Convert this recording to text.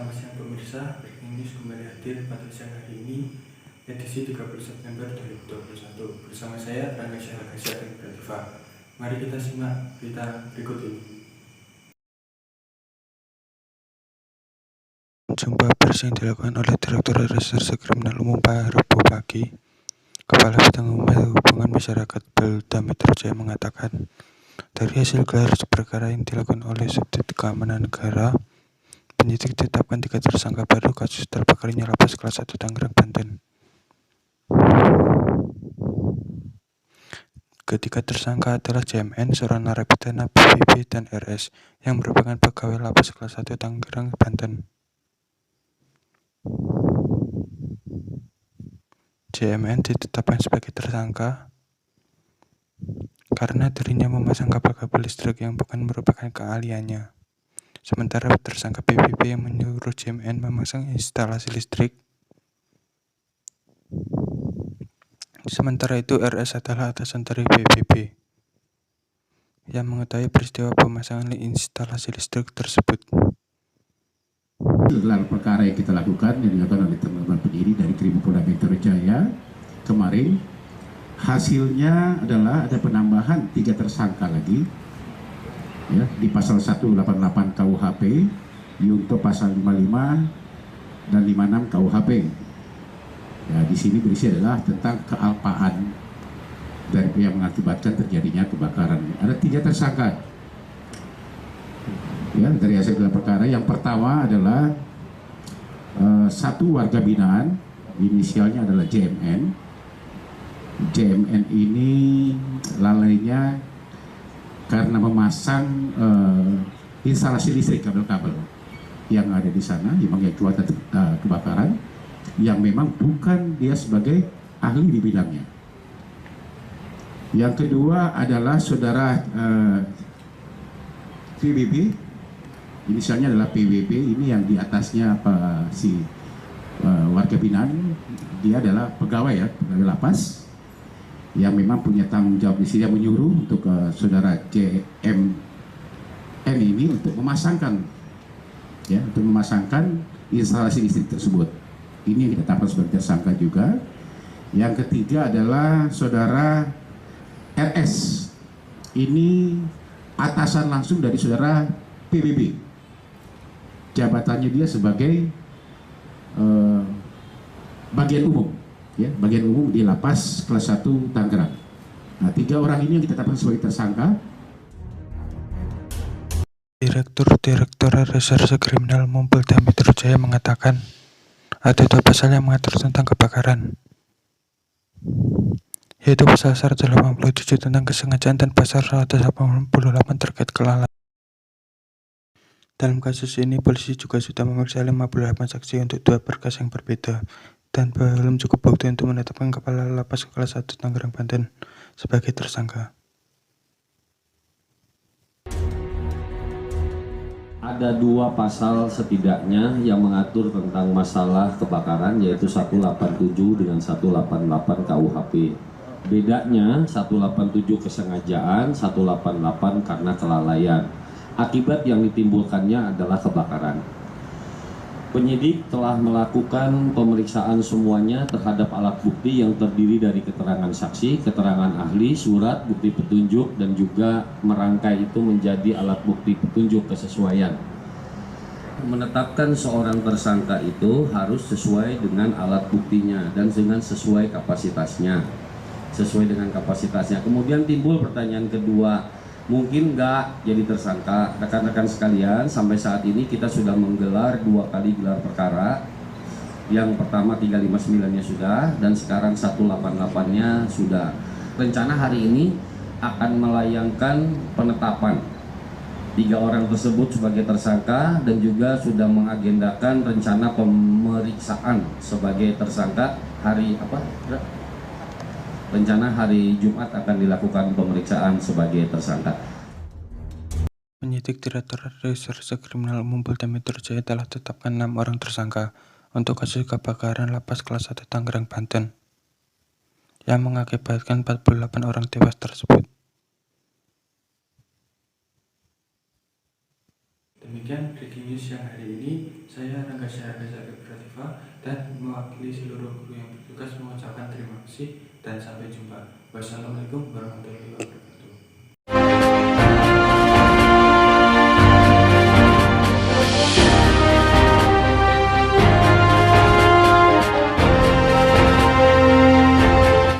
Selamat siang pemirsa, Breaking News kembali hadir pada siang hari ini, edisi 30 September 2021. Bersama saya, Rangga Syahra dan Prativa. Mari kita simak berita berikut ini. Jumpa pers yang dilakukan oleh Direktur Reserse Kriminal Umum Pak Rabu pagi, Kepala Bidang Hubungan Masyarakat Polda Metro Jaya mengatakan, dari hasil gelar perkara yang dilakukan oleh Subdit Keamanan Negara, penyidik ditetapkan 3 tersangka baru kasus terbakarnya lapas kelas 1 Tangerang, Banten. Ketiga tersangka adalah JMN, seorang narapidana PBB, dan RS, yang merupakan pegawai lapas kelas 1 Tangerang, Banten. JMN ditetapkan sebagai tersangka karena dirinya memasang kabel-kabel listrik yang bukan merupakan keahliannya. Sementara tersangka PBB yang menyuruh JMN memasang instalasi listrik. Sementara itu RS adalah atasan dari PBB yang mengetahui peristiwa pemasangan instalasi listrik tersebut. Gelar perkara yang kita lakukan yang dilakukan oleh teman-teman penyidik dari Krimpolda Metro Jaya kemarin, hasilnya adalah ada penambahan 3 tersangka lagi ya, di pasal 188 KUHP, untuk pasal 55 dan 56 KUHP. Ya, di sini berisi adalah tentang kealpaan dari yang mengakibatkan terjadinya kebakaran. Ada 3 tersangka. Ya, dari hasil gelar perkara yang pertama adalah satu warga binaan, inisialnya adalah JMN. JMN ini lalainya karena memasang instalasi listrik, kabel-kabel yang ada di sana yang mengakibatkan kebakaran, yang memang bukan dia sebagai ahli di bidangnya. Yang kedua adalah saudara PBB, inisialnya adalah PBB, ini yang di atasnya warga binaan, dia adalah pegawai pegawai lapas, yang memang punya tanggung jawab di sini, yang menyuruh untuk saudara JMN ini untuk memasangkan instalasi listrik tersebut. Ini yang kita tetapkan sebagai tersangka juga. Yang ketiga adalah saudara RS, ini atasan langsung dari saudara PBB. Jabatannya dia sebagai bagian umum di lapas kelas 1 Tangerang. Nah, 3 orang ini yang kita tetapkan sebagai tersangka. Direktur Reserse Kriminal Umum Polda Metro Jaya mengatakan, ada 2 pasal yang mengatur tentang kebakaran, yaitu pasal 187 tentang kesengajaan dan pasal 188 terkait kelalaian. Dalam kasus ini, polisi juga sudah memeriksa 58 saksi untuk 2 berkas yang berbeda, dan belum cukup bukti untuk menetapkan Kepala Lapas kelas 1 Tangerang, Banten sebagai tersangka. Ada 2 pasal setidaknya yang mengatur tentang masalah kebakaran, yaitu 187 dengan 188 KUHP. Bedanya 187 kesengajaan, 188 karena kelalaian. Akibat yang ditimbulkannya adalah kebakaran. Penyidik telah melakukan pemeriksaan semuanya terhadap alat bukti yang terdiri dari keterangan saksi, keterangan ahli, surat, bukti petunjuk, dan juga merangkai itu menjadi alat bukti petunjuk kesesuaian. Menetapkan seorang tersangka itu harus sesuai dengan alat buktinya dan dengan sesuai kapasitasnya. Kemudian timbul pertanyaan kedua, mungkin nggak jadi tersangka. Rekan-rekan sekalian, sampai saat ini kita sudah menggelar 2 kali gelar perkara. Yang pertama 359-nya sudah, dan sekarang 188-nya sudah. Rencana hari ini akan melayangkan penetapan 3 orang tersebut sebagai tersangka, dan juga sudah mengagendakan rencana pemeriksaan sebagai tersangka hari rencana hari Jumat akan dilakukan pemeriksaan sebagai tersangka. Penyidik Direktur Reserse Kriminal Umum Polda Metro Jaya telah tetapkan 6 orang tersangka untuk kasus kebakaran lapas kelas 1 Tangerang, Banten yang mengakibatkan 48 orang tewas tersebut. Demikian breaking news yang hari ini. Saya Rangga Syahra Sakit Pratifa dan mewakili seluruh guru yang bertugas mengucapkan terima kasih dan sampai jumpa. Wassalamualaikum warahmatullahi wabarakatuh.